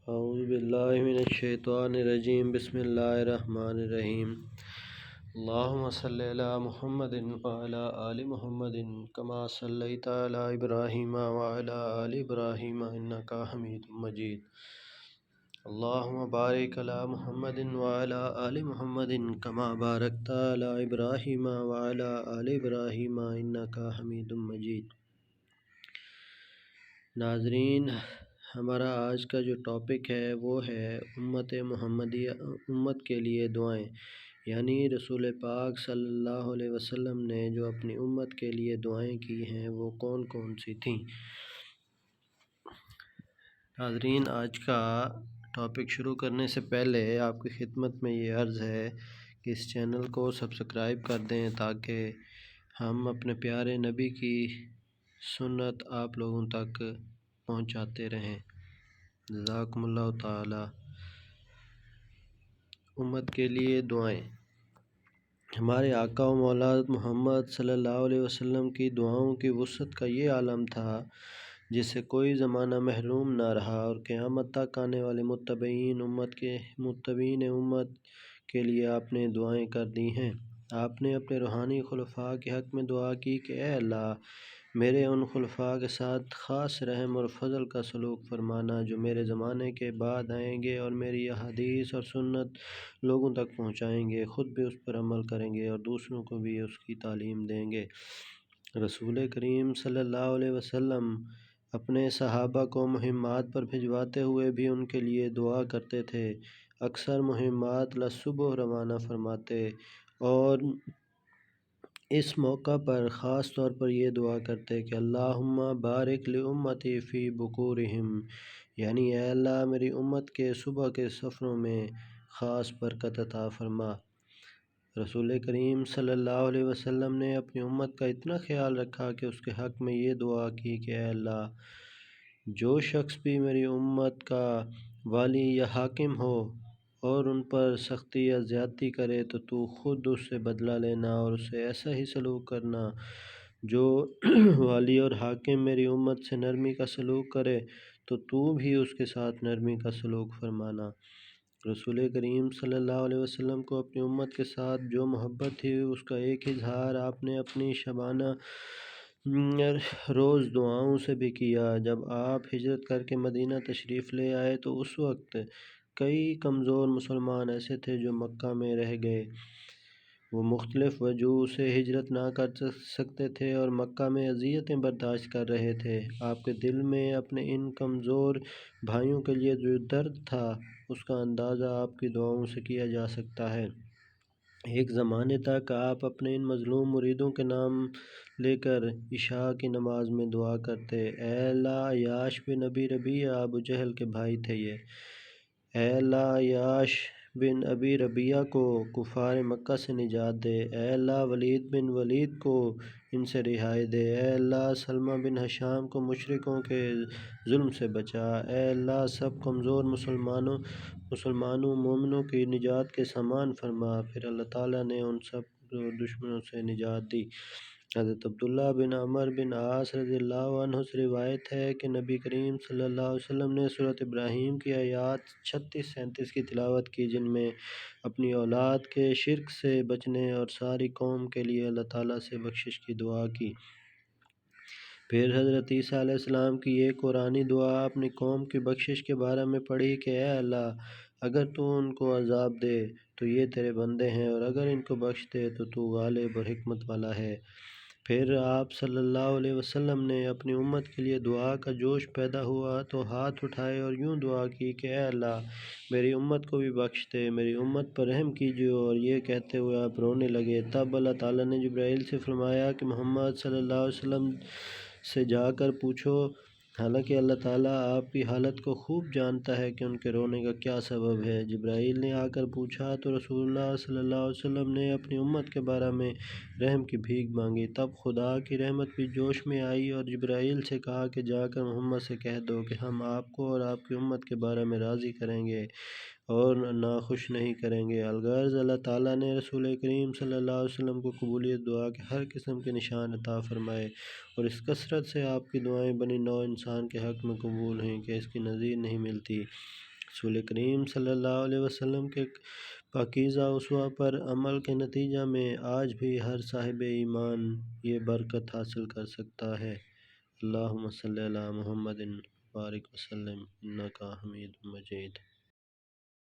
اعوذ باللہ من الشیطان الرجیم بسم اللہ الرحمن الرحیم اللہم صلی علی محمد وعلی آل محمد کما صلیت علی ابراہیم وعلی آل ابراہیم انکا حمید مجید اللہم بارک علی محمد وعلی آل محمد کما بارکت علی ابراہیم وعلی آل ابراہیم انکا حمید مجید۔ ناظرین، ہمارا آج کا جو ٹاپک ہے وہ ہے امت محمدیہ، امت کے لیے دعائیں، یعنی رسول پاک صلی اللہ علیہ وسلم نے جو اپنی امت کے لیے دعائیں کی ہیں وہ کون کون سی تھیں۔ ناظرین، آج کا ٹاپک شروع کرنے سے پہلے آپ کی خدمت میں یہ عرض ہے کہ اس چینل کو سبسکرائب کر دیں تاکہ ہم اپنے پیارے نبی کی سنت آپ لوگوں تک پہنچاتے رہیں۔ جزاکم اللہ تعالی۔ امت کے لیے دعائیں۔ ہمارے آقا و مولا محمد صلی اللہ علیہ وسلم کی دعاؤں کی وسعت کا یہ عالم تھا جس سے کوئی زمانہ محروم نہ رہا، اور قیامت تک آنے والے متبعین امت کے لیے آپ نے دعائیں کر دی ہیں۔ آپ نے اپنے روحانی خلفاء کے حق میں دعا کی کہ اے اللہ، میرے ان خلفاء کے ساتھ خاص رحم اور فضل کا سلوک فرمانا جو میرے زمانے کے بعد آئیں گے اور میری احادیث اور سنت لوگوں تک پہنچائیں گے، خود بھی اس پر عمل کریں گے اور دوسروں کو بھی اس کی تعلیم دیں گے۔ رسول کریم صلی اللہ علیہ وسلم اپنے صحابہ کو مہمات پر بھجواتے ہوئے بھی ان کے لیے دعا کرتے تھے۔ اکثر مہمات صبح روانہ فرماتے اور اس موقع پر خاص طور پر یہ دعا کرتے کہ اللہم بارک لامتی فی بکورہم، یعنی اے اللہ میری امت کے صبح کے سفروں میں خاص برکت عطا فرما۔ رسول کریم صلی اللہ علیہ وسلم نے اپنی امت کا اتنا خیال رکھا کہ اس کے حق میں یہ دعا کی کہ اے اللہ، جو شخص بھی میری امت کا والی یا حاکم ہو اور ان پر سختی یا زیادتی کرے تو خود اس سے بدلہ لینا اور اسے ایسا ہی سلوک کرنا۔ جو والی اور حاکم میری امت سے نرمی کا سلوک کرے تو بھی اس کے ساتھ نرمی کا سلوک فرمانا۔ رسول کریم صلی اللہ علیہ وسلم کو اپنی امت کے ساتھ جو محبت تھی اس کا ایک اظہار آپ نے اپنی شبانہ روز دعاؤں سے بھی کیا۔ جب آپ ہجرت کر کے مدینہ تشریف لے آئے تو اس وقت کئی کمزور مسلمان ایسے تھے جو مکہ میں رہ گئے، وہ مختلف وجوہ سے ہجرت نہ کر سکتے تھے اور مکہ میں اذیتیں برداشت کر رہے تھے۔ آپ کے دل میں اپنے ان کمزور بھائیوں کے لیے جو درد تھا اس کا اندازہ آپ کی دعاؤں سے کیا جا سکتا ہے۔ ایک زمانے تک آپ اپنے ان مظلوم مریدوں کے نام لے کر عشاء کی نماز میں دعا کرتے، اے اللہ عیاش بن ابی ربیعہ، ابو جہل کے بھائی تھے یہ، اے اللہ عیاش بن ابی ربیعہ کو کفار مکہ سے نجات دے، اے اللہ ولید بن ولید کو ان سے رہائی دے، اے اللہ سلمہ بن ہشام کو مشرکوں کے ظلم سے بچا، اے اللہ سب کمزور مسلمانوں مومنوں کی نجات کے سامان فرما۔ پھر اللہ تعالیٰ نے ان سب دشمنوں سے نجات دی۔ حضرت عبداللہ بن عمر بن عاص رضی اللہ عنہ سے روایت ہے کہ نبی کریم صلی اللہ علیہ وسلم نے سورۃ ابراہیم کی آیات 36-37 کی تلاوت کی، جن میں اپنی اولاد کے شرک سے بچنے اور ساری قوم کے لیے اللہ تعالیٰ سے بخشش کی دعا کی۔ پھر حضرت عیسیٰ علیہ السلام کی یہ قرآنی دعا اپنی قوم کی بخشش کے بارے میں پڑھی کہ اے اللہ، اگر تو ان کو عذاب دے تو یہ تیرے بندے ہیں، اور اگر ان کو بخش دے تو غالب اور حکمت والا ہے۔ پھر آپ صلی اللہ علیہ وسلم نے اپنی امت کے لیے دعا کا جوش پیدا ہوا تو ہاتھ اٹھائے اور یوں دعا کی کہ اے اللہ میری امت کو بھی بخش دے، میری امت پر رحم کیجیے، اور یہ کہتے ہوئے آپ رونے لگے۔ تب اللہ تعالیٰ نے جبرائیل سے فرمایا کہ محمد صلی اللہ علیہ وسلم سے جا کر پوچھو، حالانکہ اللہ تعالیٰ آپ کی حالت کو خوب جانتا ہے کہ ان کے رونے کا کیا سبب ہے۔ جبرائیل نے آ کر پوچھا تو رسول اللہ صلی اللہ علیہ وسلم نے اپنی امت کے بارے میں رحم کی بھیک مانگی۔ تب خدا کی رحمت بھی جوش میں آئی اور جبرائیل سے کہا کہ جا کر محمد سے کہہ دو کہ ہم آپ کو اور آپ کی امت کے بارے میں راضی کریں گے اور ناخوش نہیں کریں گے۔ الغرض اللہ تعالیٰ نے رسول کریم صلی اللہ علیہ وسلم کو قبولیت دعا کے ہر قسم کے نشان عطا فرمائے، اور اس کثرت سے آپ کی دعائیں بنی نوع انسان کے حق میں قبول ہیں کہ اس کی نظیر نہیں ملتی۔ رسول کریم صلی اللہ علیہ وسلم کے پاکیزہ اسوہ پر عمل کے نتیجہ میں آج بھی ہر صاحب ایمان یہ برکت حاصل کر سکتا ہے۔ اللہم صلی علی محمد بارک وسلم انکا حمید مجید۔